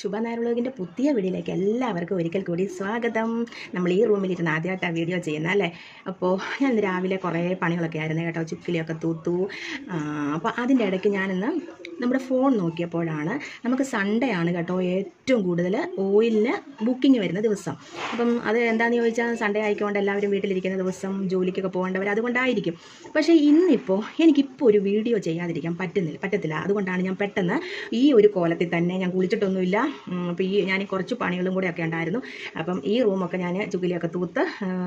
ശുഭ നായർ പുതിയ വീഡിയോയിലേക്ക് എല്ലാവർക്കും ഒരിക്കൽ കൂടി സ്വാഗതം. നമ്മൾ ഈ റൂമിലിരുന്ന് ആദ്യമായിട്ടാണ് വീഡിയോ ചെയ്യുന്നത് അല്ലേ. അപ്പോൾ ഞാൻ ഇന്ന് രാവിലെ കുറേ പണികളൊക്കെ ആയിരുന്നു കേട്ടോ, ചുക്കിലിയൊക്കെ തൂത്തു. അപ്പോൾ അതിൻ്റെ ഇടയ്ക്ക് ഞാനിന്ന് നമ്മുടെ ഫോൺ നോക്കിയപ്പോഴാണ് നമുക്ക് സൺഡേ ആണ് കേട്ടോ ഏറ്റവും കൂടുതൽ ഓയിലിന് ബുക്കിംഗ് വരുന്ന ദിവസം. അപ്പം അത് എന്താണെന്ന് ചോദിച്ചാൽ സൺഡേ ആയിക്കൊണ്ട് എല്ലാവരും വീട്ടിലിരിക്കുന്ന ദിവസം, ജോലിക്കൊക്കെ പോകേണ്ടവർ, അതുകൊണ്ടായിരിക്കും. പക്ഷേ ഇന്നിപ്പോൾ എനിക്കിപ്പോൾ ഒരു വീഡിയോ ചെയ്യാതിരിക്കാൻ പറ്റത്തില്ല. അതുകൊണ്ടാണ് ഞാൻ പെട്ടെന്ന് ഈ ഒരു കോലത്തിൽ തന്നെ, ഞാൻ കുളിച്ചിട്ടൊന്നുമില്ല. അപ്പോൾ ഞാൻ കുറച്ച് പണികളും കൂടെ ഒക്കെ ഉണ്ടായിരുന്നു. അപ്പം ഈ റൂമൊക്കെ ഞാൻ ചുക്കിലിയൊക്കെ തൂത്ത്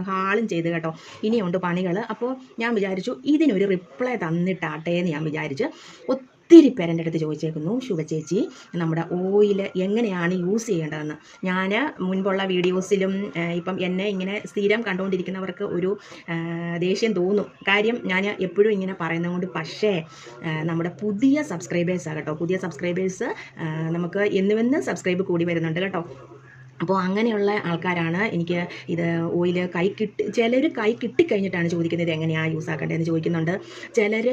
ഹാളും ചെയ്ത് കേട്ടോ. ഇനിയുണ്ട് പണികൾ. അപ്പോൾ ഞാൻ വിചാരിച്ചു ഇതിനൊരു റിപ്ലൈ തന്നിട്ടാട്ടെ എന്ന് ഞാൻ വിചാരിച്ച് ഒത്തിരി പേര് എൻ്റെ അടുത്ത് ചോദിച്ചേക്കുന്നു, ശുഭ ചേച്ചി നമ്മുടെ ഓയിൽ എങ്ങനെയാണ് യൂസ് ചെയ്യേണ്ടതെന്ന്. ഞാൻ മുൻപുള്ള വീഡിയോസിലും ഇപ്പം എന്നെ ഇങ്ങനെ സ്ഥിരം കണ്ടുകൊണ്ടിരിക്കുന്നവർക്ക് ഒരു ദേഷ്യം തോന്നും. കാര്യം ഞാൻ എപ്പോഴും ഇങ്ങനെ പറയുന്നത് കൊണ്ട്. പക്ഷേ നമ്മുടെ പുതിയ സബ്സ്ക്രൈബേഴ്സാണ് കേട്ടോ, പുതിയ സബ്സ്ക്രൈബേഴ്സ് നമുക്ക് എന്നുവെന്ന് സബ്സ്ക്രൈബ് കൂടി വരുന്നുണ്ട് കേട്ടോ. അപ്പോൾ അങ്ങനെയുള്ള ആൾക്കാരാണ് എനിക്ക് ഇത് ഓയിൽ ചിലർ കൈ കിട്ടിക്കഴിഞ്ഞിട്ടാണ് ചോദിക്കുന്നത് എങ്ങനെയാണ് യൂസ് ആക്കേണ്ടതെന്ന് ചോദിക്കുന്നുണ്ട്. ചിലർ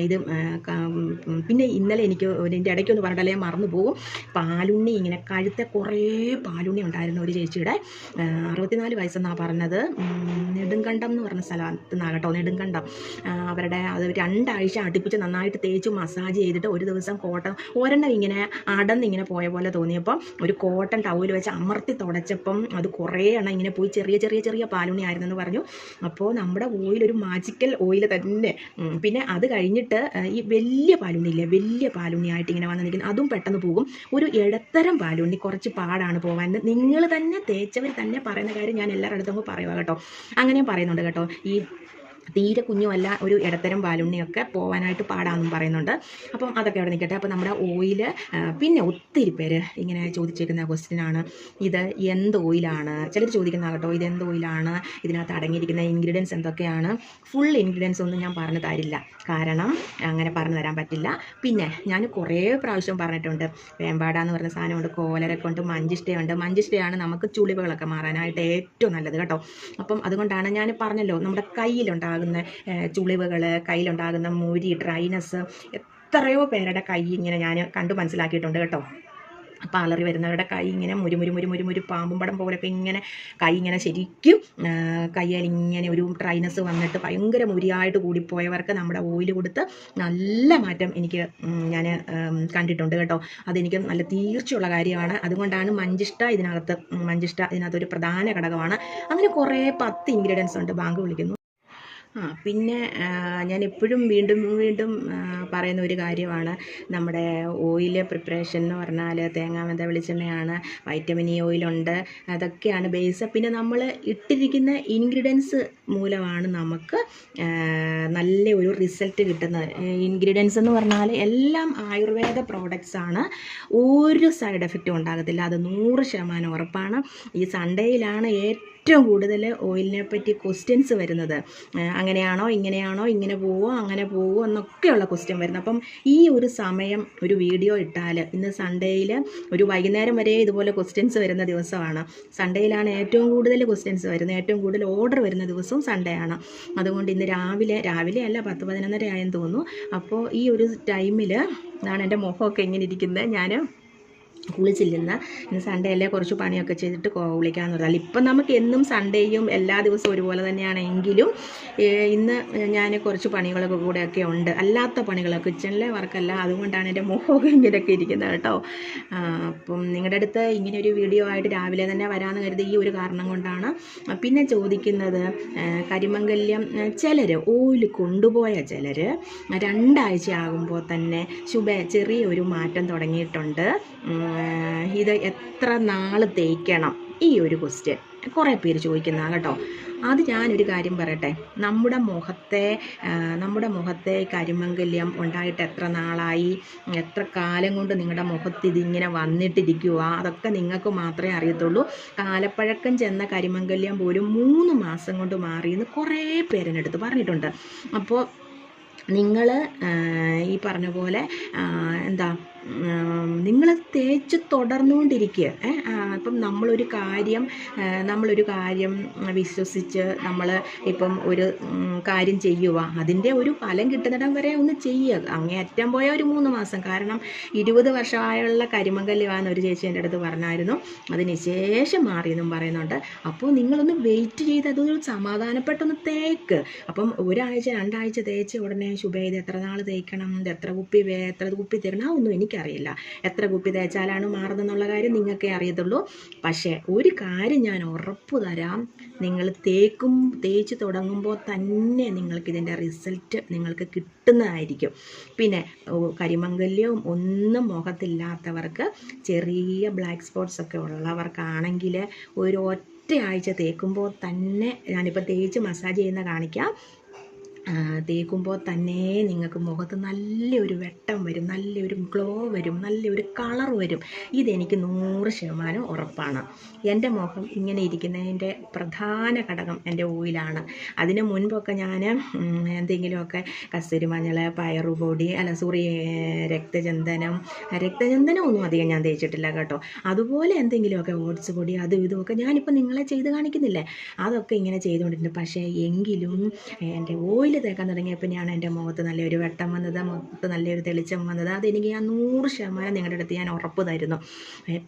ഇത് പിന്നെ ഇന്നലെ എനിക്ക് ഇതിൻ്റെ ഇടയ്ക്കൊന്ന് പറഞ്ഞിട്ടല്ലേ മറന്നു പോകും. പാലുണ്ണി ഇങ്ങനെ കഴുത്തെ കുറേ പാലുണ്ണി ഉണ്ടായിരുന്നു ഒരു ചേച്ചിയുടെ. 64 വയസ്സെന്നാണ് പറഞ്ഞത്. നെടുങ്കണ്ടം എന്ന് പറഞ്ഞ സ്ഥലത്ത് നിന്നാണ് കേട്ടോ, നെടുങ്കണ്ടം. അവരുടെ അത് 2 ആഴ്ച അടുപ്പിച്ച് നന്നായിട്ട് തേച്ച് മസാജ് ചെയ്തിട്ട് ഒരു ദിവസം ഒരെണ്ണം ഇങ്ങനെ അടന്നിങ്ങനെ പോയ പോലെ തോന്നിയപ്പോൾ ഒരു കോട്ടൺ ടവൽ വെച്ച് അമർത്തി തുടച്ചപ്പം അത് കുറേ എണ്ണം ഇങ്ങനെ പോയി ചെറിയ പാലുണ്ണി ആയിരുന്നെന്ന് പറഞ്ഞു. അപ്പോൾ നമ്മുടെ ഓയിൽ ഒരു മാജിക്കൽ ഓയിൽ തന്നെ. പിന്നെ അത് കഴിഞ്ഞിട്ട് ഈ വലിയ പാലുണ്ണി ആയിട്ട് ഇങ്ങനെ വന്ന് നിൽക്കുന്നത്, അതും പെട്ടെന്ന് പോകും. ഒരു ഇടത്തരം പാലുണ്ണി കുറച്ച് പാടാണ് പോകാൻ. നിങ്ങൾ തന്നെ തേച്ചവർ തന്നെ പറയുന്ന കാര്യം ഞാൻ എല്ലാവരുടെ അടുത്തും പറയുക കേട്ടോ. അങ്ങനെ പറയുന്നുണ്ട് കേട്ടോ. ഈ തീരെ കുഞ്ഞുമല്ല, ഒരു ഇടത്തരം പാലുണ്ണിയൊക്കെ പോകാനായിട്ട് പാടാമെന്നും പറയുന്നുണ്ട്. അപ്പം അതൊക്കെ അവിടെ നിൽക്കട്ടെ. അപ്പോൾ നമ്മുടെ ഓയിൽ, പിന്നെ ഒത്തിരി പേര് ഇങ്ങനെ ചോദിച്ചേക്കുന്ന ക്വസ്റ്റ്യനാണ്, ഇത് എന്ത് ഓയിലാണ്? ചിലർ ചോദിക്കുന്ന കേട്ടോ, ഇത് എന്ത് ഓയിലാണ്, ഇതിനകത്ത് അടങ്ങിയിരിക്കുന്ന ഇൻഗ്രീഡിയൻസ് എന്തൊക്കെയാണ്? ഫുൾ ഇൻഗ്രീഡിയൻസ് ഒന്നും ഞാൻ പറഞ്ഞു തരില്ല, കാരണം അങ്ങനെ പറഞ്ഞു തരാൻ പറ്റില്ല. പിന്നെ ഞാൻ കുറേ പ്രാവശ്യം പറഞ്ഞിട്ടുണ്ട്, വേമ്പാട എന്ന് പറഞ്ഞ സാധനമുണ്ട്, കോലരൊക്കെ ഉണ്ട്, മഞ്ചിഷ്ടയാണ് നമുക്ക് ചുളിവുകളൊക്കെ മാറാനായിട്ട് ഏറ്റവും നല്ലത് കേട്ടോ. അപ്പം അതുകൊണ്ടാണ് ഞാൻ പറഞ്ഞല്ലോ, നമ്മുടെ കയ്യിലുണ്ടാകുന്ന ചുളിവുകൾ, കയ്യിലുണ്ടാകുന്ന മുരി, ഡ്രൈനസ്, എത്രയോ പേരുടെ കൈ ഇങ്ങനെ ഞാൻ കണ്ടു മനസ്സിലാക്കിയിട്ടുണ്ട് കേട്ടോ. പാലറി വരുന്നവരുടെ കൈ ഇങ്ങനെ മുരു പാമ്പും പടം പോലൊക്കെ ഇങ്ങനെ കൈ ഇങ്ങനെ ശരിക്കും കയ്യിൽ ഇങ്ങനെ ഒരു ഡ്രൈനസ് വന്നിട്ട് ഭയങ്കര മുരിയായിട്ട് കൂടിപ്പോയവർക്ക് നമ്മുടെ ഓയിൽ കൊടുത്ത് നല്ല മാറ്റം ഞാൻ കണ്ടിട്ടുണ്ട് കേട്ടോ. അതെനിക്ക് നല്ല തീർച്ചയുള്ള കാര്യമാണ്. അതുകൊണ്ടാണ് മഞ്ചിഷ്ട ഇതിനകത്തൊരു പ്രധാന ഘടകമാണ്. അങ്ങനെ കുറേ 10 ഇൻഗ്രീഡിയൻസ് ഉണ്ട്. ബാങ്ക് വിളിക്കുന്നു. പിന്നെ ഞാൻ എപ്പോഴും വീണ്ടും പറയുന്ന ഒരു കാര്യമാണ്, നമ്മുടെ ഓയിൽ പ്രിപ്പറേഷൻ എന്ന് പറഞ്ഞാൽ തേങ്ങാമെന്ത വെളിച്ചെണ്ണയാണ്, വൈറ്റമിൻ ഇ ഓയിലുണ്ട്, അതൊക്കെയാണ് ബേസ്. പിന്നെ നമ്മൾ ഇട്ടിരിക്കുന്ന ഇൻഗ്രീഡിയൻസ് മൂലമാണ് നമുക്ക് നല്ല ഒരു റിസൾട്ട് കിട്ടുന്നത്. ഇൻഗ്രീഡിയൻസ് എന്ന് പറഞ്ഞാൽ എല്ലാം ആയുർവേദ പ്രോഡക്റ്റ്സ് ആണ്. ഒരു സൈഡ് എഫക്റ്റും ഉണ്ടാകത്തില്ല, അത് 100% ഉറപ്പാണ്. ഈ സൺഡേയിലാണ് ഏറ്റവും കൂടുതൽ ഓയിലിനെ പറ്റി ക്വസ്റ്റ്യൻസ് വരുന്നത്. അങ്ങനെയാണോ, ഇങ്ങനെയാണോ, ഇങ്ങനെ പോവോ, അങ്ങനെ പോവോ എന്നൊക്കെയുള്ള ക്വസ്റ്റ്യൻ വരുന്നത്. അപ്പം ഈ ഒരു സമയം ഒരു വീഡിയോ ഇട്ടാൽ, ഇന്ന് സൺഡേയിൽ ഒരു വൈകുന്നേരം വരെ ഇതുപോലെ ക്വസ്റ്റ്യൻസ് വരുന്ന ദിവസമാണ്. സൺഡേയിലാണ് ഏറ്റവും കൂടുതൽ ക്വസ്റ്റ്യൻസ് വരുന്നത്, ഏറ്റവും കൂടുതൽ ഓർഡർ വരുന്ന ദിവസവും സൺഡേ ആണ്. അതുകൊണ്ട് ഇന്ന് രാവിലെ അല്ല 10-11:30 ആയെന്ന് തോന്നുന്നു. അപ്പോൾ ഈ ഒരു ടൈമിൽ ആണ് എൻ്റെ മുഖമൊക്കെ ഇങ്ങനെ ഇരിക്കുന്നത്. ഞാൻ കുളിച്ചില്ലെന്ന്, ഇന്ന് സൺഡേ അല്ലേ, കുറച്ച് പണിയൊക്കെ ചെയ്തിട്ട് കുളിക്കാമെന്ന് പറഞ്ഞാൽ. ഇപ്പം നമുക്ക് എന്നും സൺഡേയും എല്ലാ ദിവസവും ഒരുപോലെ തന്നെയാണെങ്കിലും ഇന്ന് ഞാൻ കുറച്ച് പണികളൊക്കെ കൂടെയൊക്കെ ഉണ്ട്, അല്ലാത്ത പണികളൊക്കെ, കിച്ചണിലെ വർക്കല്ല. അതുകൊണ്ടാണ് എൻ്റെ മുഖമൊക്കെ ഇങ്ങനെയൊക്കെ ഇരിക്കുന്നത് കേട്ടോ. അപ്പം നിങ്ങളുടെ അടുത്ത് ഇങ്ങനെ ഒരു വീഡിയോ ആയിട്ട് രാവിലെ തന്നെ വരാമെന്ന് കരുതി ഈ ഒരു കാരണം കൊണ്ടാണ്. പിന്നെ ചോദിക്കുന്നത്, കരിമംഗല്യം ചിലർ ഓയിൽ കൊണ്ടുപോയ ചിലർ 2 ആഴ്ച ആകുമ്പോൾ തന്നെ ചെറിയൊരു മാറ്റം തുടങ്ങിയിട്ടുണ്ട്. ഇത് എത്ര നാൾ തേക്കണം? ഈ ഒരു ക്വസ്റ്റ്യൻ കുറേ പേര് ചോദിക്കുന്നതാണ് കേട്ടോ. അത് ഞാനൊരു കാര്യം പറയട്ടെ, നമ്മുടെ മുഖത്തെ കരിമംഗല്യം ഉണ്ടായിട്ട് എത്ര നാളായി, എത്ര കാലം കൊണ്ട് നിങ്ങളുടെ മുഖത്ത് ഇതിങ്ങനെ വന്നിട്ടിരിക്കുക, അതൊക്കെ നിങ്ങൾക്ക് മാത്രമേ അറിയത്തുള്ളൂ. കാലപ്പഴക്കം ചെന്ന കരിമംഗല്യം പോലും 3 മാസം കൊണ്ട് മാറിയെന്ന് കുറേ പേരെടുത്ത് പറഞ്ഞിട്ടുണ്ട്. അപ്പോൾ നിങ്ങൾ ഈ പറഞ്ഞ പോലെ നിങ്ങൾ തേച്ച് തുടർന്നുകൊണ്ടിരിക്കുക. ഇപ്പം നമ്മളൊരു കാര്യം വിശ്വസിച്ച് നമ്മൾ ഇപ്പം ഒരു കാര്യം ചെയ്യുക, അതിൻ്റെ ഒരു ഫലം കിട്ടുന്നിടം വരെ ഒന്ന് ചെയ്യുക. അങ്ങേയറ്റം പോയ ഒരു 3 മാസം. കാരണം 20 വർഷമായുള്ള കരിമങ്കല്യമാണെന്ന് ഒരു ചേച്ചി എൻ്റെ അടുത്ത് പറഞ്ഞായിരുന്നു. അതിന് ശേഷം മാറിയെന്നും പറയുന്നുണ്ട്. അപ്പോൾ നിങ്ങളൊന്ന് വെയിറ്റ് ചെയ്ത് അതൊരു സമാധാനപ്പെട്ടൊന്ന് തേക്ക്. അപ്പം 1 ആഴ്ച 2 ആഴ്ച തേച്ച ഉടനെ ശുഭ ഇത് എത്ര നാൾ തേക്കണം, ഇത് എത്ര കുപ്പി തേക്കണം, ഒന്നും എനിക്കറിയില്ല. എത്ര കുപ്പി തേച്ചാലാണ് മാറുന്നതെന്നുള്ള കാര്യം നിങ്ങൾക്കേ അറിയത്തുള്ളൂ. പക്ഷേ ഒരു കാര്യം ഞാൻ ഉറപ്പ് തരാം, നിങ്ങൾ തേച്ച് തുടങ്ങുമ്പോൾ തന്നെ നിങ്ങൾക്കിതിൻ്റെ റിസൾട്ട് നിങ്ങൾക്ക് കിട്ടുന്നതായിരിക്കും. പിന്നെ കരിമംഗല്യവും ഒന്നും മുഖത്തില്ലാത്തവർക്ക്, ചെറിയ ബ്ലാക്ക് സ്പോട്ട്സ് ഒക്കെ ഉള്ളവർക്കാണെങ്കിൽ ഒരു ഒറ്റയാഴ്ച തേക്കുമ്പോൾ തന്നെ, ഞാനിപ്പോൾ തേച്ച് മസാജ് ചെയ്യുന്ന കാണിക്കാം, തേക്കുമ്പോൾ തന്നെ നിങ്ങൾക്ക് മുഖത്ത് നല്ലൊരു വെട്ടം വരും, നല്ലൊരു ഗ്ലോ വരും, നല്ലൊരു കളർ വരും. ഇതെനിക്ക് 100% ഉറപ്പാണ്. എൻ്റെ മുഖം ഇങ്ങനെ ഇരിക്കുന്നതിൻ്റെ പ്രധാന ഘടകം എൻ്റെ ഓയിലാണ്. അതിന് മുൻപൊക്കെ ഞാൻ എന്തെങ്കിലുമൊക്കെ കസ്തൂരിമഞ്ഞൾ, പയറുപൊടി, രക്തചന്ദനം ഒന്നും അധികം ഞാൻ തേച്ചിട്ടില്ല കേട്ടോ. അതുപോലെ എന്തെങ്കിലുമൊക്കെ ഓട്സ് പൊടി, അതും ഇതുമൊക്കെ ഞാനിപ്പോൾ നിങ്ങളെ ചെയ്ത് കാണിക്കുന്നില്ലേ, അതൊക്കെ ഇങ്ങനെ ചെയ്തുകൊണ്ടിരുന്നു. പക്ഷേ എങ്കിലും എൻ്റെ ഓയിൽ തേക്കാൻ തുടങ്ങിയപ്പോൾ എൻ്റെ മുഖത്ത് നല്ലൊരു വെട്ടം വന്നത്, മുഖത്ത് നല്ലൊരു തെളിച്ചം വന്നത്, അതെനിക്ക് ഞാൻ 100% നിങ്ങളുടെ അടുത്ത് ഞാൻ ഉറപ്പ് തരുന്നു.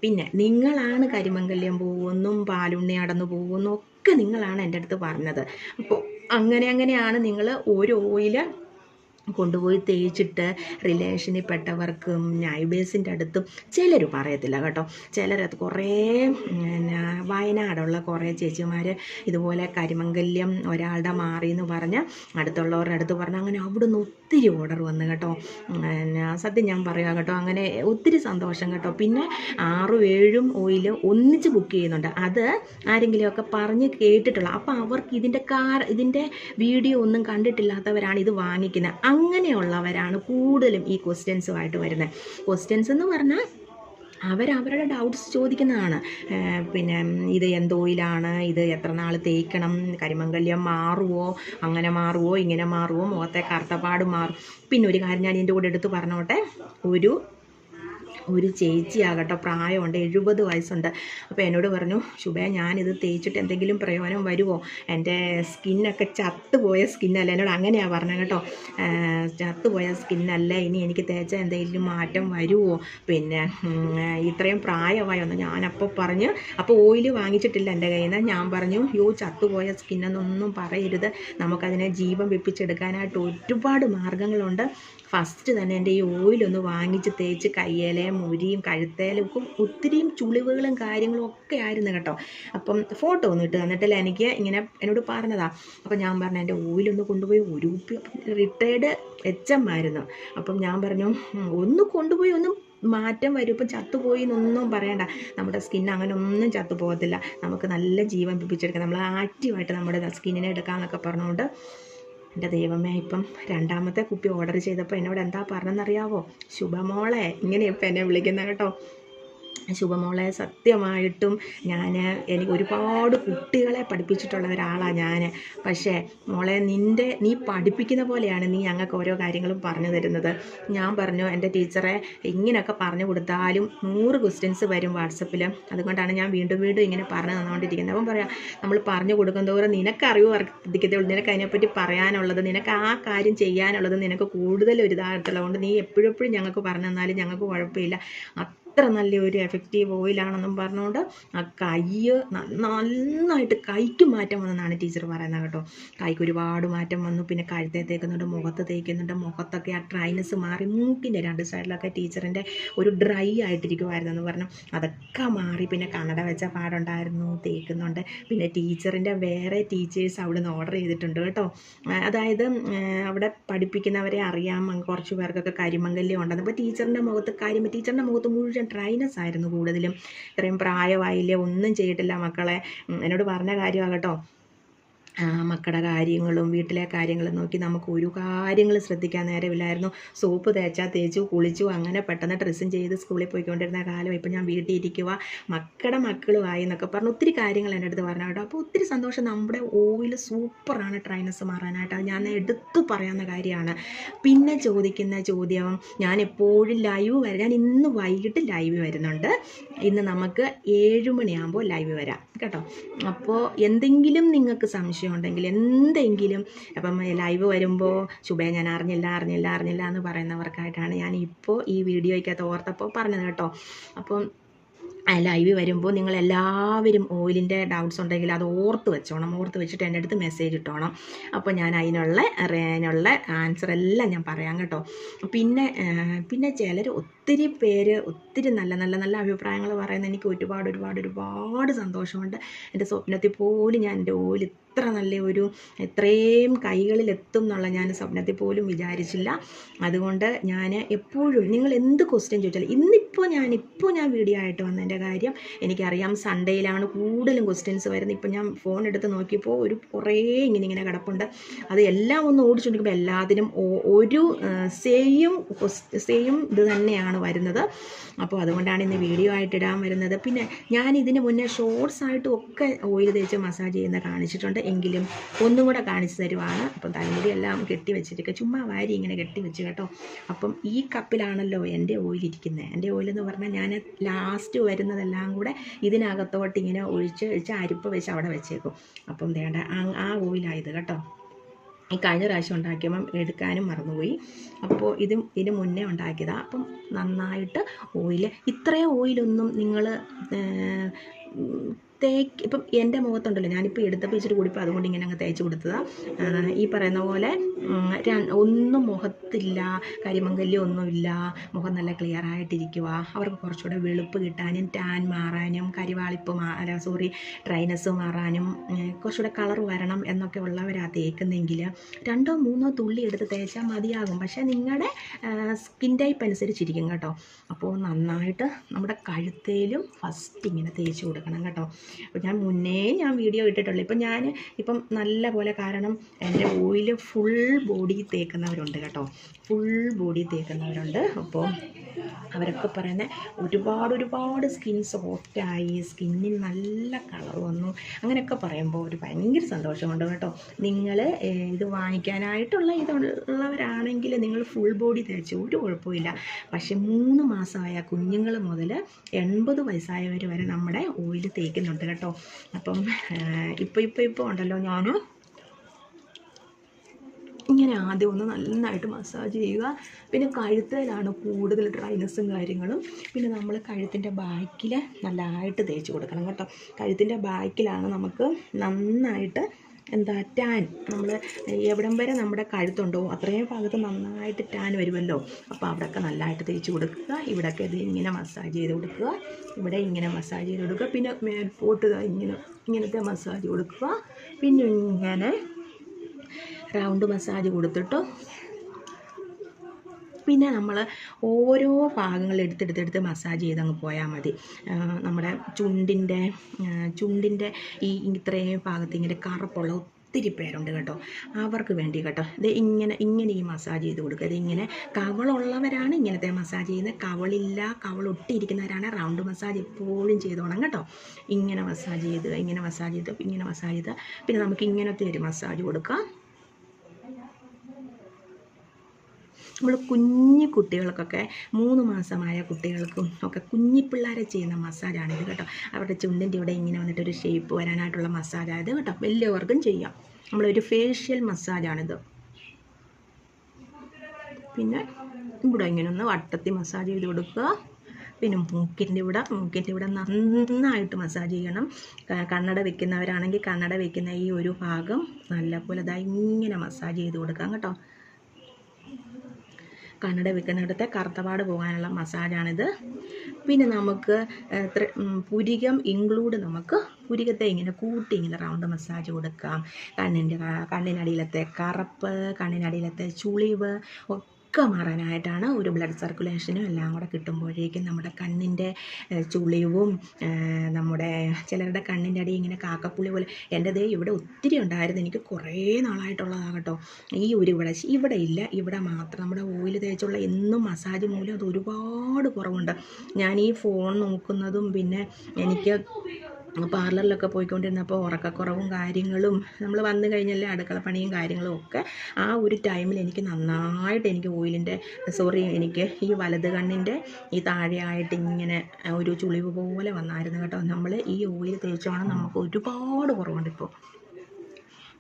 പിന്നെ നിങ്ങളാണ് കരിമംഗല്യം പോകുന്നും പാലുണ്ണി അടന്നു പോകുന്നു ഒക്കെ നിങ്ങളാണ് എൻ്റെ അടുത്ത് പറഞ്ഞത്. അപ്പോൾ അങ്ങനെയാണ് നിങ്ങൾ ഒരു ഓയിൽ കൊണ്ടുപോയി തേച്ചിട്ട് റിലേഷനിൽ പെട്ടവർക്കും നൈബേഴ്സിൻ്റെ അടുത്തും ചിലർ പറയത്തില്ല കേട്ടോ. ചിലരത് കുറേ വയനാടുള്ള കുറേ ചേച്ചിമാർ ഇതുപോലെ കരിമംഗല്യം ഒരാളുടെ മാറിയെന്ന് പറഞ്ഞ് അടുത്തുള്ളവരുടെ അടുത്ത് പറഞ്ഞ് അങ്ങനെ അവിടുന്ന് ഒത്തിരി ഓർഡർ വന്നു കേട്ടോ. സത്യം ഞാൻ പറയുക കേട്ടോ, അങ്ങനെ ഒത്തിരി സന്തോഷം കേട്ടോ. പിന്നെ 6-7 ഓയിൽ ഒന്നിച്ച് ബുക്ക് ചെയ്യുന്നുണ്ട്. അത് ആരെങ്കിലുമൊക്കെ പറഞ്ഞ് കേട്ടിട്ടുള്ള, അപ്പോൾ അവർക്ക് ഇതിൻ്റെ വീഡിയോ ഒന്നും കണ്ടിട്ടില്ലാത്തവരാണ് ഇത് വാങ്ങിക്കുന്നത്. അങ്ങനെയുള്ളവരാണ് കൂടുതലും ഈ ക്വസ്റ്റ്യൻസുമായിട്ട് വരുന്നത്. ക്വസ്റ്റ്യൻസ് എന്ന് പറഞ്ഞാൽ അവരവരുടെ ഡൗട്ട്സ് ചോദിക്കുന്നതാണ്. പിന്നെ ഇത് എന്തോയിലാണ്, ഇത് എത്ര നാൾ തേക്കണം, കരിമംഗല്യം മാറുമോ, അങ്ങനെ മാറുമോ, ഇങ്ങനെ മാറുമോ, മുഖത്തെ കറുത്തപ്പാട് മാറും. പിന്നെ ഒരു കാര്യം ഞാൻ ഇതിൻ്റെ കൂടെ എടുത്ത് പറഞ്ഞോട്ടെ, ഒരു ചേച്ചിയാകട്ടോ, പ്രായമുണ്ട്, 70 വയസ്സുണ്ട്. അപ്പോൾ എന്നോട് പറഞ്ഞു, ശുഭേ ഞാനിത് തേച്ചിട്ട് എന്തെങ്കിലും പ്രയോജനം വരുമോ, എൻ്റെ സ്കിന്നൊക്കെ ചത്തുപോയ സ്കിന്നല്ല, എന്നോട് അങ്ങനെയാണ് പറഞ്ഞത് കേട്ടോ. ചത്തുപോയ സ്കിന്നല്ല, ഇനി എനിക്ക് തേച്ച എന്തെങ്കിലും മാറ്റം വരുമോ, പിന്നെ ഇത്രയും പ്രായമായൊന്ന് ഞാനപ്പോൾ പറഞ്ഞു. അപ്പോൾ ഓയിൽ വാങ്ങിച്ചിട്ടില്ല എൻ്റെ കയ്യിൽ നിന്ന്. ഞാൻ പറഞ്ഞു, ചത്തുപോയ സ്കിന്നെന്നൊന്നും പറയരുത്, നമുക്കതിനെ ജീവൻ വെപ്പിച്ചെടുക്കാനായിട്ട് ഒരുപാട് മാർഗ്ഗങ്ങളുണ്ട്. ഫസ്റ്റ് തന്നെ എൻ്റെ ഈ ഓയിലൊന്ന് വാങ്ങിച്ച് തേച്ച് കയ്യേലേയും മുരിയും കഴുത്തേലും ഒക്കെ ഒത്തിരിയും ചുളിവുകളും കാര്യങ്ങളും ഒക്കെ ആയിരുന്നു കേട്ടോ. അപ്പം ഫോട്ടോ ഒന്നും ഇട്ട് തന്നിട്ടില്ല, എനിക്ക് ഇങ്ങനെ എന്നോട് പറഞ്ഞതാണ്. അപ്പം ഞാൻ പറഞ്ഞു എൻ്റെ ഓയിലൊന്ന് കൊണ്ടുപോയി ഒരു കുപ്പി, റിട്ടയർഡ് HM ആയിരുന്നു. അപ്പം ഞാൻ പറഞ്ഞു ഒന്ന് കൊണ്ടുപോയി ഒന്ന് മാറ്റം വരും. ഇപ്പം ചത്തുപോയി എന്നൊന്നും പറയണ്ട, നമ്മുടെ സ്കിൻ അങ്ങനെ ഒന്നും ചത്തുപോകത്തില്ല, നമുക്ക് നല്ല ജീവൻ പിടിപ്പിച്ചെടുക്കാം, നമ്മൾ ആക്റ്റീവായിട്ട് നമ്മുടെ സ്കിന്നിനെ എടുക്കാമെന്നൊക്കെ പറഞ്ഞുകൊണ്ട് എൻ്റെ ദൈവമേ, ഇപ്പം 2ാമത്തെ കുപ്പി ഓർഡർ ചെയ്തപ്പോൾ എന്നോട് എന്താ പറഞ്ഞെന്നറിയാവോ, ശുഭമോളെ, ഇങ്ങനെയിപ്പോൾ എന്നെ വിളിക്കുന്നത് കേട്ടോ. ശുഭമോളെ, സത്യമായിട്ടും എനിക്ക് ഒരുപാട് കുട്ടികളെ പഠിപ്പിച്ചിട്ടുള്ള ഒരാളാണ് ഞാൻ. പക്ഷേ മോളെ, നീ പഠിപ്പിക്കുന്ന പോലെയാണ് നീ ഞങ്ങൾക്ക് ഓരോ കാര്യങ്ങളും പറഞ്ഞു തരുന്നത്. ഞാൻ പറഞ്ഞു, എൻ്റെ ടീച്ചറെ ഇങ്ങനെയൊക്കെ പറഞ്ഞു കൊടുത്താലും 100 ക്വസ്റ്റ്യൻസ് വരും വാട്സപ്പിൽ, അതുകൊണ്ടാണ് ഞാൻ വീണ്ടും ഇങ്ങനെ പറഞ്ഞു തന്നുകൊണ്ടിരിക്കുന്നത്. അപ്പം പറയാം, നമ്മൾ പറഞ്ഞു കൊടുക്കുന്നതോറും നിനക്ക് അറിവ് വർദ്ധിക്കത്തുള്ളൂ, നിനക്ക് അതിനെപ്പറ്റി പറയാനുള്ളത്, നിനക്ക് ആ കാര്യം ചെയ്യാനുള്ളത് നിനക്ക് കൂടുതൽ ഒരു ഇതായിട്ടുള്ളതുകൊണ്ട് നീ എപ്പോഴും ഞങ്ങൾക്ക് പറഞ്ഞു തന്നാലും ഞങ്ങൾക്ക് കുഴപ്പമില്ല, അത്ര നല്ലൊരു എഫക്റ്റീവ് ഓയിലാണെന്നും പറഞ്ഞുകൊണ്ട് ആ നന്നായിട്ട് കൈക്ക് മാറ്റം വന്നെന്നാണ് ടീച്ചർ പറയുന്നത് കേട്ടോ. കൈക്ക് ഒരുപാട് മാറ്റം വന്നു. പിന്നെ കഴുത്തെ തേക്കുന്നുണ്ട്, മുഖത്ത് തേക്കുന്നുണ്ട്, മുഖത്തൊക്കെ ആ ഡ്രൈനെസ് മാറി, മൂക്കിൻ്റെ 2 സൈഡിലൊക്കെ ടീച്ചറിൻ്റെ ഒരു ഡ്രൈ ആയിട്ടിരിക്കുമായിരുന്നു എന്ന് പറഞ്ഞു, അതൊക്കെ മാറി. പിന്നെ കണ്ണട വെച്ച പാടുണ്ടായിരുന്നു, തേക്കുന്നുണ്ട്. പിന്നെ ടീച്ചറിൻ്റെ വേറെ ടീച്ചേഴ്സ് അവിടെ നിന്ന് ഓർഡർ ചെയ്തിട്ടുണ്ട് കേട്ടോ. അതായത് അവിടെ പഠിപ്പിക്കുന്നവരെ അറിയാം, കുറച്ച് പേർക്കൊക്കെ കരിമംഗല്യം ഉണ്ടെന്ന്. അപ്പോൾ ടീച്ചറിൻ്റെ മുഖത്ത് മുഴുവൻ ഡ്രൈനെസ് ആയിരുന്നു കൂടുതലും. ഇത്രയും പ്രായമായില്ലേ, ഒന്നും ചെയ്തിട്ടില്ല മക്കളെ, എന്നോട് പറഞ്ഞ കാര്യമാണ് കേട്ടോ. മക്കളുടെ കാര്യങ്ങളും വീട്ടിലെ കാര്യങ്ങളും നോക്കി നമുക്ക് ഒരു കാര്യങ്ങൾ ശ്രദ്ധിക്കാൻ നേരമില്ലായിരുന്നു. സോപ്പ് തേച്ചാൽ തേച്ചു, കുളിച്ചു, അങ്ങനെ പെട്ടെന്ന് ഡ്രസ്സും ചെയ്ത് സ്കൂളിൽ പോയിക്കൊണ്ടിരുന്ന കാലം ഇപ്പം ഞാൻ വീട്ടിൽ ഇരിക്കുക, മക്കളുമായി എന്നൊക്കെ പറഞ്ഞ് ഒത്തിരി കാര്യങ്ങൾ എൻ്റെ അടുത്ത് പറഞ്ഞു കേട്ടോ. അപ്പോൾ ഒത്തിരി സന്തോഷം. നമ്മുടെ ഓയിൽ സൂപ്പറാണ് ഡ്രൈനസ് മാറാനായിട്ട്, അത് ഞാൻ എടുത്തു പറയാവുന്ന കാര്യമാണ്. പിന്നെ ചോദിക്കുന്ന ചോദ്യം, ഞാൻ എപ്പോഴും ലൈവ് വരാം, ഞാൻ ഇന്ന് വൈകിട്ട് ലൈവ് വരുന്നുണ്ട്. ഇന്ന് നമുക്ക് 7 മണിയാകുമ്പോൾ ലൈവ് വരാം കേട്ടോ. അപ്പോൾ എന്തെങ്കിലും നിങ്ങൾക്ക് സംശയം ഉണ്ടെങ്കിൽ എന്തെങ്കിലും, അപ്പം ലൈവ് വരുമ്പോൾ ശുഭേ ഞാൻ അറിഞ്ഞില്ല എന്ന് പറയുന്നവർക്കായിട്ടാണ് ഞാൻ ഇപ്പോൾ ഈ വീഡിയോയ്ക്കകത്ത് ഓർത്തപ്പോൾ പറഞ്ഞത് കേട്ടോ. അപ്പം ലൈവ് വരുമ്പോൾ നിങ്ങളെല്ലാവരും ഓയിലിൻ്റെ ഡൗട്ട്സ് ഉണ്ടെങ്കിൽ അത് ഓർത്ത് വെച്ചിട്ട് എൻ്റെ അടുത്ത് മെസ്സേജ് ഇട്ടോണം. അപ്പോൾ ഞാൻ അതിനുള്ള ആൻസർ എല്ലാം ഞാൻ പറയാം കേട്ടോ. പിന്നെ ചിലർ ഒത്തിരി പേര് ഒത്തിരി നല്ല അഭിപ്രായങ്ങൾ പറയുന്നത് എനിക്ക് ഒരുപാട് സന്തോഷമുണ്ട്. എൻ്റെ സ്വപ്നത്തിൽ പോലും ഞാൻ എൻ്റെ ഓയിൽ ഇത്ര നല്ല എത്രയും കൈകളിലെത്തും എന്നുള്ള ഞാൻ സ്വപ്നത്തിൽ പോലും വിചാരിച്ചില്ല. അതുകൊണ്ട് ഞാൻ എപ്പോഴും നിങ്ങൾ എന്ത് ക്വസ്റ്റ്യൻ ചോദിച്ചാലും, ഇപ്പോൾ ഞാൻ വീഡിയോ ആയിട്ട് വന്നതിൻ്റെ കാര്യം എനിക്കറിയാം. സൺഡേയിലാണ് കൂടുതലും ക്വസ്റ്റ്യൻസ് വരുന്നത്. ഇപ്പം ഞാൻ ഫോൺ എടുത്ത് നോക്കിയപ്പോൾ കുറേ ഇങ്ങനെ കിടപ്പുണ്ട്. അത് എല്ലാം ഒന്ന് ഓടിച്ചുകൊണ്ടിരിക്കുമ്പോൾ എല്ലാത്തിനും ഒരു സെയിം ഇത് തന്നെയാണ് വരുന്നത്. അപ്പോൾ അതുകൊണ്ടാണ് ഇന്ന് വീഡിയോ ആയിട്ട് ഇടാൻ വരുന്നത്. പിന്നെ ഞാൻ ഇതിന് മുന്നേ ഷോർട്സ് ആയിട്ടും ഒക്കെ ഓയിൽ തേച്ച് മസാജ് ചെയ്യുന്ന കാണിച്ചിട്ടുണ്ട്, എങ്കിലും ഒന്നും കൂടെ കാണിച്ചു തരുവാണ്. അപ്പം തലമുടി എല്ലാം കെട്ടി വെച്ചിരിക്കുക, ചുമ്മാ വാരി ഇങ്ങനെ കെട്ടി വെച്ച് കേട്ടോ. അപ്പം ഈ കപ്പിലാണല്ലോ എൻ്റെ ഓയിൽ ഇരിക്കുന്നത്. എൻ്റെ ഓയിലെന്ന് പറഞ്ഞാൽ ഞാൻ ലാസ്റ്റ് വരുന്നതെല്ലാം കൂടെ ഇതിനകത്തോട്ട് ഇങ്ങനെ ഒഴിച്ച് അരിപ്പ് വെച്ച് അവിടെ വെച്ചേക്കും. അപ്പം വേണ്ട ആ ഓയിലായത് കേട്ടോ. ഈ കഴിഞ്ഞ പ്രാവശ്യം ഉണ്ടാക്കിയപ്പം എടുക്കാനും മറന്നുപോയി. അപ്പോൾ ഇതിന് മുന്നേ ഉണ്ടാക്കിയതാണ്. അപ്പം നന്നായിട്ട് ഇത്രയും ഓയിലൊന്നും നിങ്ങൾ ഇപ്പം എൻ്റെ മുഖത്തുണ്ടല്ലോ, ഞാനിപ്പോൾ എടുത്തപ്പോൾ ഇച്ചിരി കൂടിപ്പോൾ അതുകൊണ്ട് ഇങ്ങനെ അങ്ങ് തേച്ച് കൊടുത്തതാണ്. ഈ പറയുന്ന പോലെ ഒന്നും മുഖത്തില്ല, കരിമങ്കല്യം ഒന്നുമില്ല, മുഖം നല്ല ക്ലിയർ ആയിട്ടിരിക്കുക. അവർക്ക് കുറച്ചുകൂടെ വെളുപ്പ് കിട്ടാനും ടാൻ മാറാനും ഡ്രൈനസ് മാറാനും കുറച്ചുകൂടെ കളർ വരണം എന്നൊക്കെ ഉള്ളവരാ തേക്കുന്നെങ്കിൽ 2-3 തുള്ളി എടുത്ത് തേച്ചാൽ മതിയാകും. പക്ഷേ നിങ്ങളുടെ സ്കിൻ ടൈപ്പ് അനുസരിച്ചിരിക്കും കേട്ടോ. അപ്പോൾ നന്നായിട്ട് നമ്മുടെ കഴുത്തേലും ഫസ്റ്റ് ഇങ്ങനെ തേച്ച് കൊടുക്കണം കേട്ടോ. അപ്പോൾ ഞാൻ വീഡിയോ ഇട്ടിട്ടുള്ളൂ. ഇപ്പം നല്ല പോലെ, കാരണം എൻ്റെ ഓയിൽ ഫുൾ ബോഡി തേക്കുന്നവരുണ്ട് കേട്ടോ, അപ്പോൾ അവരൊക്കെ പറയുന്നത് ഒരുപാട് സ്കിൻ സോഫ്റ്റായി, സ്കിന്നിന് നല്ല കളർ വന്നു, അങ്ങനെയൊക്കെ പറയുമ്പോൾ ഒരു ഭയങ്കര സന്തോഷമുണ്ട് കേട്ടോ. നിങ്ങൾ ഇത് വാങ്ങിക്കാനായിട്ടുള്ള ഇതുള്ളവരാണെങ്കിൽ നിങ്ങൾ ഫുൾ ബോഡി തേച്ച് ഒരു കുഴപ്പമില്ല. പക്ഷെ 3 മാസമായ കുഞ്ഞുങ്ങൾ മുതൽ 80 വയസ്സായവർ വരെ നമ്മുടെ ഓയിൽ തേക്കുന്നുണ്ട് കേട്ടോ. അപ്പം ഇപ്പോൾ ഉണ്ടല്ലോ, ഞാൻ ഇങ്ങനെ ആദ്യം ഒന്ന് നന്നായിട്ട് മസാജ് ചെയ്യുക. പിന്നെ കഴുത്തിലാണ് കൂടുതൽ ഡ്രൈനസ്സും കാര്യങ്ങളും. പിന്നെ നമ്മൾ കഴുത്തിൻ്റെ ബാക്കിൽ നല്ലതായിട്ട് തേച്ച് കൊടുക്കണം കേട്ടോ. കഴുത്തിൻ്റെ ബാക്കിലാണ് നമുക്ക് നന്നായിട്ട് ടാൻ, നമ്മൾ എവിടം വരെ നമ്മുടെ കഴുത്തുണ്ടോ അത്രയും ഭാഗത്ത് നന്നായിട്ട് ടാൻ വരുമല്ലോ. അപ്പോൾ അവിടെയൊക്കെ നല്ലതായിട്ട് തേച്ച് കൊടുക്കുക. ഇവിടെയൊക്കെ ഇത് ഇങ്ങനെ മസാജ് ചെയ്ത് കൊടുക്കുക, ഇവിടെ ഇങ്ങനെ മസാജ് ചെയ്ത് കൊടുക്കുക. പിന്നെ മേൽപോട്ട് ഇങ്ങനത്തെ മസാജ് കൊടുക്കുക. പിന്നെ ഇങ്ങനെ റൗണ്ട് മസാജ് കൊടുത്തിട്ട് പിന്നെ നമ്മൾ ഓരോ ഭാഗങ്ങൾ എടുത്തെടുത്ത് മസാജ് ചെയ്തങ്ങ് പോയാൽ മതി. നമ്മുടെ ചുണ്ടിൻ്റെ ഈ ഇത്രയും ഭാഗത്ത് ഇങ്ങനെ കറുപ്പുള്ള ഒത്തിരി പേരുണ്ട് കേട്ടോ, അവർക്ക് വേണ്ടി കേട്ടോ. ഇത് ഇങ്ങനെ ഈ മസാജ് ചെയ്ത് കൊടുക്കുക. ഇതിങ്ങനെ കവളുള്ളവരാണ് ഇങ്ങനത്തെ മസാജ് ചെയ്യുന്നത്, കവളൊട്ടിയിരിക്കുന്നവരാണ് റൗണ്ട് മസാജ് എപ്പോഴും ചെയ്തോണം കേട്ടോ. ഇങ്ങനെ മസാജ് ചെയ്ത് പിന്നെ നമുക്ക് ഇങ്ങനത്തെ ഒരു മസാജ് കൊടുക്കാം. നമ്മൾ കുഞ്ഞു കുട്ടികൾക്കൊക്കെ 3 മാസമായ കുട്ടികൾക്കും ഒക്കെ കുഞ്ഞിപ്പിള്ളേരെ ചെയ്യുന്ന മസാജാണിത് കേട്ടോ. അവരുടെ ചുണ്ടിൻ്റെ ഇവിടെ ഇങ്ങനെ വന്നിട്ടൊരു ഷേപ്പ് വരാനായിട്ടുള്ള മസാജായത് കേട്ടോ. വലിയവർക്കും ചെയ്യാം. നമ്മളൊരു ഫേഷ്യൽ മസാജാണിത്. പിന്നെ ഇവിടെ ഇങ്ങനെ ഒന്ന് വട്ടത്തിൽ മസാജ് ചെയ്ത് കൊടുക്കുക. പിന്നെ മൂക്കിൻ്റെ ഇവിടെ നന്നായിട്ട് മസാജ് ചെയ്യണം. കണ്ണട വെക്കുന്നവരാണെങ്കിൽ കണ്ണട വെക്കുന്ന ഈ ഒരു ഭാഗം നല്ലപോലെ ഇങ്ങനെ മസാജ് ചെയ്ത് കൊടുക്കാം കേട്ടോ. കണ്ണട വെക്കുന്നിടത്തെ കറുത്തപാട് പോകാനുള്ള മസാജാണിത്. പിന്നെ നമുക്ക് പുരികം നമുക്ക് പുരികത്തെ ഇങ്ങനെ കൂട്ടി ഇങ്ങനെ റൗണ്ട് മസാജ് കൊടുക്കാം. കണ്ണിനടിയിലത്തെ കറുപ്പ്, കണ്ണിനടിയിലത്തെ ചുളിവ് മാറാനായിട്ടാണ്. ഒരു ബ്ലഡ് സർക്കുലേഷനും എല്ലാം കൂടെ കിട്ടുമ്പോഴേക്കും നമ്മുടെ കണ്ണിൻ്റെ ചുളിവും നമ്മുടെ ചിലരുടെ കണ്ണിൻ്റെ അടി ഇങ്ങനെ കാക്കപ്പുള്ളി പോലെ എൻ്റെ ഇവിടെ ഒത്തിരി ഉണ്ടായിരുന്നു. എനിക്ക് കുറേ നാളായിട്ടുള്ളതാണ് കേട്ടോ. ഈ ഒരു ഇവിടെ ഇല്ല, ഇവിടെ മാത്രം നമ്മുടെ ഓയിൽ തേച്ചുള്ള എന്നും മസാജ് മൂലം അത് ഒരുപാട് കുറവുണ്ട്. ഞാൻ ഈ ഫോൺ നോക്കുന്നതും പിന്നെ എനിക്ക് പാർലറിലൊക്കെ പോയിക്കൊണ്ടിരുന്നപ്പോൾ ഉറക്കക്കുറവും കാര്യങ്ങളും നമ്മൾ വന്നു കഴിഞ്ഞാൽ അടുക്കളപ്പണിയും കാര്യങ്ങളും ഒക്കെ ആ ഒരു ടൈമിൽ എനിക്ക് നന്നായിട്ട് എനിക്ക് എനിക്ക് ഈ വലത് കണ്ണിൻ്റെ ഈ താഴെയായിട്ട് ഇങ്ങനെ ഒരു ചുളിവ് പോലെ വന്നായിരുന്നു കേട്ടോ. നമ്മൾ ഈ ഓയിൽ തേച്ചാണ് നമുക്ക് ഒരുപാട് കുറവുണ്ട് ഇപ്പോൾ.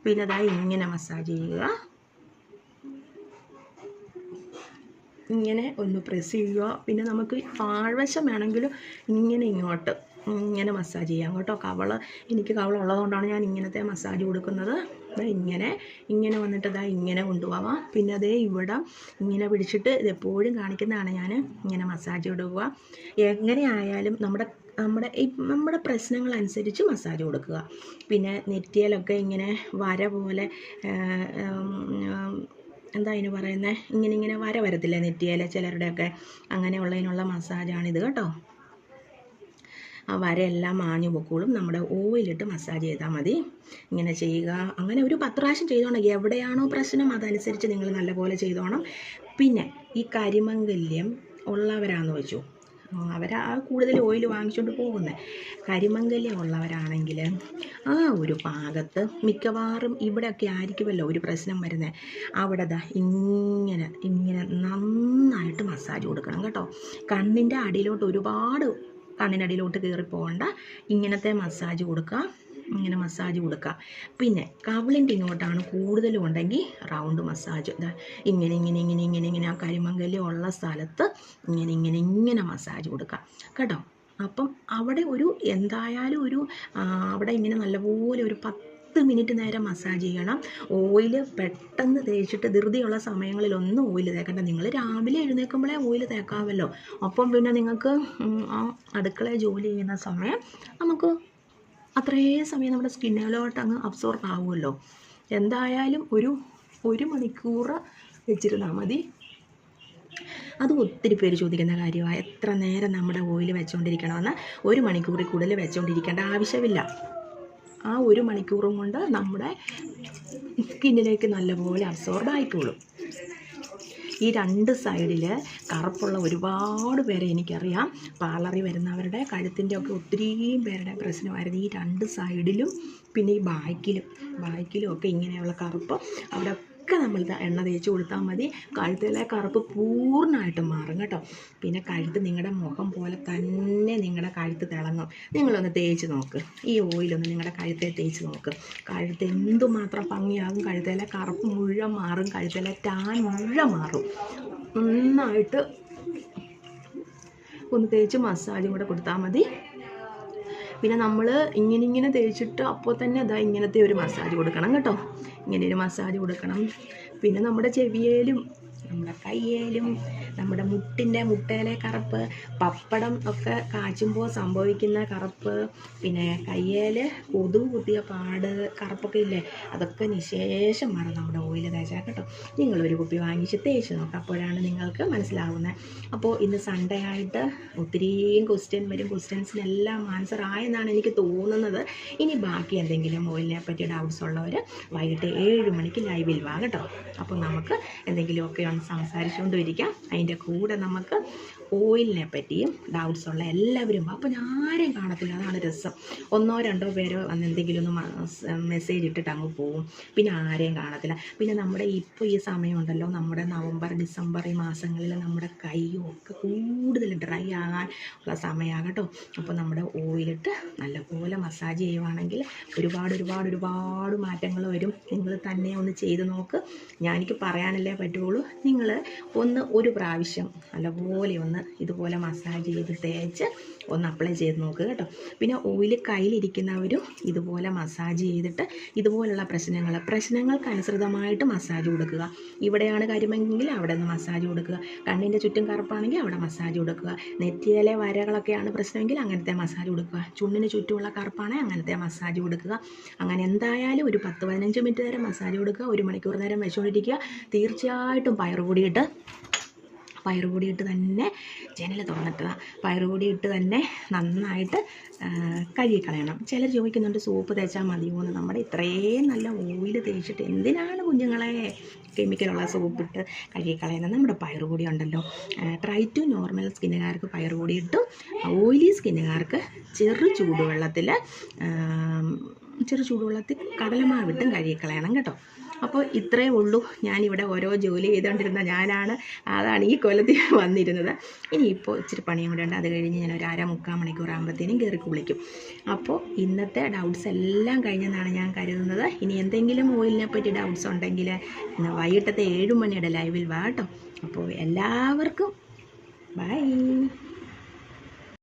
പിന്നെ അതായത് ഇങ്ങനെ മസാജ് ചെയ്യുക, ഇങ്ങനെ ഒന്ന് പ്രസ് ചെയ്യുക. പിന്നെ നമുക്ക് താഴ്വശം വേണമെങ്കിലും ഇങ്ങനെ ഇങ്ങോട്ട് ഇങ്ങനെ മസാജ് ചെയ്യാം കേട്ടോ. എനിക്ക് കവളുള്ളതുകൊണ്ടാണ് ഞാൻ ഇങ്ങനത്തെ മസാജ് കൊടുക്കുന്നത്. ഇങ്ങനെ വന്നിട്ട് ഇങ്ങനെ കൊണ്ടുപോവാം. പിന്നെ ഇവിടെ ഇങ്ങനെ പിടിച്ചിട്ട് ഇതെപ്പോഴും കാണിക്കുന്നതാണ് ഞാൻ ഇങ്ങനെ മസാജ് കൊടുക്കുക. എങ്ങനെയായാലും നമ്മുടെ പ്രശ്നങ്ങളനുസരിച്ച് മസാജ് കൊടുക്കുക. പിന്നെ നെറ്റിയിലൊക്കെ ഇങ്ങനെ വര പോലെ എന്താ അതിന് പറയുന്നത്, ഇങ്ങനെ വര വരത്തില്ലേ നെറ്റിയിലെ ചിലരുടെയൊക്കെ, അങ്ങനെയുള്ളതിനുള്ള മസാജാണിത് കേട്ടോ. ആ വരയെല്ലാം മാഞ്ഞു പൊക്കോളും. നമ്മുടെ ഓയിലിട്ട് മസാജ് ചെയ്താൽ മതി. ഇങ്ങനെ ചെയ്യുക. അങ്ങനെ ഒരു 10 പ്രാവശ്യം ചെയ്തോണം. എവിടെയാണോ പ്രശ്നം അതനുസരിച്ച് നിങ്ങൾ നല്ലപോലെ ചെയ്തോണം. പിന്നെ ഈ കരിമംഗല്യം ഉള്ളവരാണെന്ന് വെച്ചു, അവരാ കൂടുതൽ ഓയിൽ വാങ്ങിച്ചുകൊണ്ട് പോകുന്നത്. കരിമംഗല്യം ഉള്ളവരാണെങ്കിൽ ആ ഒരു ഭാഗത്ത് മിക്കവാറും ഇവിടെയൊക്കെ ആയിരിക്കുമല്ലോ ഒരു പ്രശ്നം വരുന്നത്. അവിടെ ഇങ്ങനെ നന്നായിട്ട് മസാജ് കൊടുക്കണം കേട്ടോ. കണ്ണിൻ്റെ അടിയിലോട്ട് കണ്ണിനടിയിലോട്ട് കയറി പോകണ്ട. ഇങ്ങനത്തെ മസാജ് കൊടുക്കുക, ഇങ്ങനെ മസാജ് കൊടുക്കുക. പിന്നെ കവിളിൻ്റെ ഇങ്ങോട്ടാണ് കൂടുതലും ഉണ്ടെങ്കിൽ റൗണ്ട് മസാജ് ഇങ്ങനെ ആ കരിമംഗല്യം ഉള്ള സ്ഥലത്ത് ഇങ്ങനെ മസാജ് കൊടുക്കുക കേട്ടോ. അപ്പം അവിടെ എന്തായാലും അവിടെ ഇങ്ങനെ നല്ലപോലെ ഒരു 10 മിനിറ്റ് നേരം മസാജ് ചെയ്യണം. ഓയിൽ പെട്ടെന്ന് തേച്ചിട്ട് ധൃതിയുള്ള സമയങ്ങളിലൊന്നും ഓയിൽ തേക്കണ്ട. നിങ്ങൾ രാവിലെ എഴുന്നേൽക്കുമ്പോഴേ ഓയിൽ തേക്കാമല്ലോ. അപ്പം പിന്നെ നിങ്ങൾക്ക് ആ അടുക്കളയിൽ ജോലി ചെയ്യുന്ന സമയം നമുക്ക് അത്രയും സമയം നമ്മുടെ സ്കിന്നിലോട്ട് അങ്ങ് അബ്സോർബ് ആവുമല്ലോ. എന്തായാലും ഒരു മണിക്കൂർ വെച്ചിരുന്നാൽ മതി. അത് ഒത്തിരി പേര് ചോദിക്കുന്ന കാര്യമാണ്, എത്ര നേരം നമ്മുടെ ഓയിൽ വെച്ചുകൊണ്ടിരിക്കണമെന്ന്. 1 മണിക്കൂറിൽ കൂടുതൽ വെച്ചുകൊണ്ടിരിക്കേണ്ട ആവശ്യമില്ല. ആ 1 മണിക്കൂറും കൊണ്ട് നമ്മുടെ സ്കിന്നിലേക്ക് നല്ലപോലെ അബ്സോർബ് ആയിക്കോളും. ഈ 2 സൈഡിൽ കറുപ്പുള്ള ഒരുപാട് പേരെ എനിക്കറിയാം. പാർലറിൽ വരുന്നവരുടെ കഴുത്തിൻ്റെ ഒക്കെ ഒത്തിരിയും പേരുടെ പ്രശ്നമായിരുന്നു ഈ 2 സൈഡിലും പിന്നെ ഈ ബാക്കിലും ഒക്കെ ഇങ്ങനെയുള്ള കറുപ്പ്. അവിടെ നമ്മൾ എണ്ണ തേച്ച് കൊടുത്താൽ മതി. കഴുത്തിലെ കറുപ്പ് പൂർണ്ണമായിട്ടും മാറും കേട്ടോ. പിന്നെ കഴുത്ത് നിങ്ങളുടെ മുഖം പോലെ തന്നെ നിങ്ങളുടെ കഴുത്ത് തിളങ്ങും. നിങ്ങളൊന്ന് തേച്ച് നോക്ക്, ഈ ഓയിലൊന്ന് നിങ്ങളുടെ കഴുത്തെ തേച്ച് നോക്ക്. കഴുത്ത് എന്തുമാത്രം ഭംഗിയാകും. കഴുത്തിലെ കറുപ്പ് മുഴുവൻ മാറും, കഴുത്തിലെ ടാൻ മുഴുവൻ മാറും. നന്നായിട്ട് ഒന്ന് തേച്ച് മസാജും കൂടെ കൊടുത്താൽ മതി. പിന്നെ നമ്മൾ ഇങ്ങനെ തേച്ചിട്ട് അപ്പോൾ തന്നെ ഇങ്ങനത്തെ ഒരു മസാജ് കൊടുക്കണം കേട്ടോ. ഇങ്ങനെ ഒരു മസാജ് കൊടുക്കണം. പിന്നെ നമ്മുടെ ചെവിയേലും നമ്മുടെ കയ്യേലും നമ്മുടെ മുട്ടയിലെ കറുപ്പ്, പപ്പടം ഒക്കെ കാച്ചുമ്പോൾ സംഭവിക്കുന്ന കറുപ്പ്, പിന്നെ കയ്യേൽ കൊതുക് കുത്തിയ പാട് കറുപ്പൊക്കെ ഇല്ലേ, അതൊക്കെ നിശേഷം മാറും നമ്മുടെ ഓയിൽ തേച്ചാൽ കേട്ടോ. നിങ്ങളൊരു കുപ്പി വാങ്ങിച്ച് തേച്ച് നോക്കാം, അപ്പോഴാണ് നിങ്ങൾക്ക് മനസ്സിലാവുന്നത്. അപ്പോൾ ഇന്ന് സൺഡേ ആയിട്ട് ഒത്തിരിയും ക്വസ്റ്റ്യൻസിനെല്ലാം ആൻസർ ആയെന്നാണ് എനിക്ക് തോന്നുന്നത്. ഇനി ബാക്കി എന്തെങ്കിലും ഓയിലിനെ പറ്റി ഡൗട്ട്സ് ഉള്ളവർ വൈകിട്ട് 7 മണിക്ക് ലൈവിൽ വാ കേട്ടോ. അപ്പോൾ നമുക്ക് എന്തെങ്കിലുമൊക്കെ ഒന്ന് സംസാരിച്ചുകൊണ്ടിരിക്കാം. അതിൻ്റെ കൂടെ നമുക്ക് ഓയിലിനെ പറ്റിയും ഡൗട്ട്സ് ഉള്ള എല്ലാവരും, അപ്പോൾ ആരെയും കാണത്തില്ല, അതാണ് രസം. 1-2 പേരോ വന്ന് എന്തെങ്കിലും ഒന്ന് മെസ്സേജ് ഇട്ടിട്ട് അങ്ങ് പോവും, പിന്നെ ആരെയും കാണത്തില്ല. പിന്നെ നമ്മുടെ ഇപ്പോൾ ഈ സമയമുണ്ടല്ലോ, നമ്മുടെ നവംബർ ഡിസംബർ ഈ മാസങ്ങളിൽ നമ്മുടെ കൈയും ഒക്കെ കൂടുതൽ ഡ്രൈ ആകാൻ ഉള്ള സമയമാണ് കേട്ടോ. അപ്പോൾ നമ്മുടെ ഓയിലിട്ട് നല്ലപോലെ മസാജ് ചെയ്യുവാണെങ്കിൽ ഒരുപാട് മാറ്റങ്ങൾ വരും. നിങ്ങൾ തന്നെ ഒന്ന് ചെയ്ത് നോക്ക്. എനിക്ക് പറയാനല്ലേ പറ്റുള്ളൂ. നിങ്ങൾ ഒരു പ്രാവശ്യം നല്ലപോലെ ഒന്ന് ഒന്ന് ഇതുപോലെ മസാജ് ചെയ്ത് തേച്ച് ഒന്ന് അപ്ലൈ ചെയ്ത് നോക്കുക കേട്ടോ. പിന്നെ ഓയിൽ കയ്യിലിരിക്കുന്നവരും ഇതുപോലെ മസാജ് ചെയ്തിട്ട് ഇതുപോലുള്ള പ്രശ്നങ്ങൾക്കനുസൃതമായിട്ട് മസാജ് കൊടുക്കുക. ഇവിടെയാണ് കരിമെങ്കിൽ അവിടെ നിന്ന് മസാജ് കൊടുക്കുക. കണ്ണിൻ്റെ ചുറ്റും കറുപ്പാണെങ്കിൽ അവിടെ മസാജ് കൊടുക്കുക. നെറ്റിയിലെ വരകളൊക്കെയാണ് പ്രശ്നമെങ്കിൽ അങ്ങനത്തെ മസാജ് കൊടുക്കുക. ചുണ്ടിന് ചുറ്റുമുള്ള കറുപ്പാണെങ്കിൽ അങ്ങനത്തെ മസാജ് കൊടുക്കുക. അങ്ങനെ എന്തായാലും ഒരു 10-15 മിനിറ്റ് നേരം മസാജ് കൊടുക്കുക. 1 മണിക്കൂർ നേരം വെച്ചുകൊണ്ടിരിക്കുക. തീർച്ചയായിട്ടും പയറുപൊടിയിട്ട് തന്നെ ജനൽ തുറന്നിട്ടുക. പയറുപൊടിയിട്ട് തന്നെ നന്നായിട്ട് കഴുകിക്കളയണം. ചിലർ ചോദിക്കുന്നുണ്ട് സോപ്പ് തേച്ചാൽ മതിയോ എന്ന്. നമ്മുടെ ഇത്രയും നല്ല ഓയിൽ തേച്ചിട്ട് എന്തിനാണ് കുഞ്ഞുങ്ങളെ കെമിക്കലുള്ള സോപ്പിട്ട് കഴുകിക്കളയുന്നത്? നമ്മുടെ പയറുപൊടി ഉണ്ടല്ലോ. ട്രൈ ടു നോർമൽ സ്കിന്നുകാർക്ക് പയറുപൊടി ഇട്ടും ഓയിലി സ്കിന്നുകാർക്ക് ചെറു ചൂടുവെള്ളത്തിൽ കടലമാവിട്ടും കഴുകിക്കളയണം കേട്ടോ. അപ്പോൾ ഇത്രയേ ഉള്ളൂ. ഞാനിവിടെ ഓരോ ജോലി ചെയ്തുകൊണ്ടിരുന്ന ഞാനാണ്, അതാണ് ഈ കൊല്ലത്തിൽ വന്നിരുന്നത്. ഇനിയിപ്പോൾ ഇച്ചിരി പണിയും കൂടെ ഉണ്ട്. അത് കഴിഞ്ഞ് ഞാൻ ഒരു 1/2-3/4 മണിക്കൂർ ആകുമ്പോഴത്തേനും കയറി കുളിക്കും. അപ്പോൾ ഇന്നത്തെ ഡൗട്ട്സ് എല്ലാം കഴിഞ്ഞെന്നാണ് ഞാൻ കരുതുന്നത്. ഇനി എന്തെങ്കിലും ഓയിലിനെ പറ്റി ഡൗട്ട്സ് ഉണ്ടെങ്കിൽ വൈകിട്ടത്തെ 7 മണിയുടെ ലൈവിൽ വാ കേട്ടോ. അപ്പോൾ എല്ലാവർക്കും ബൈ.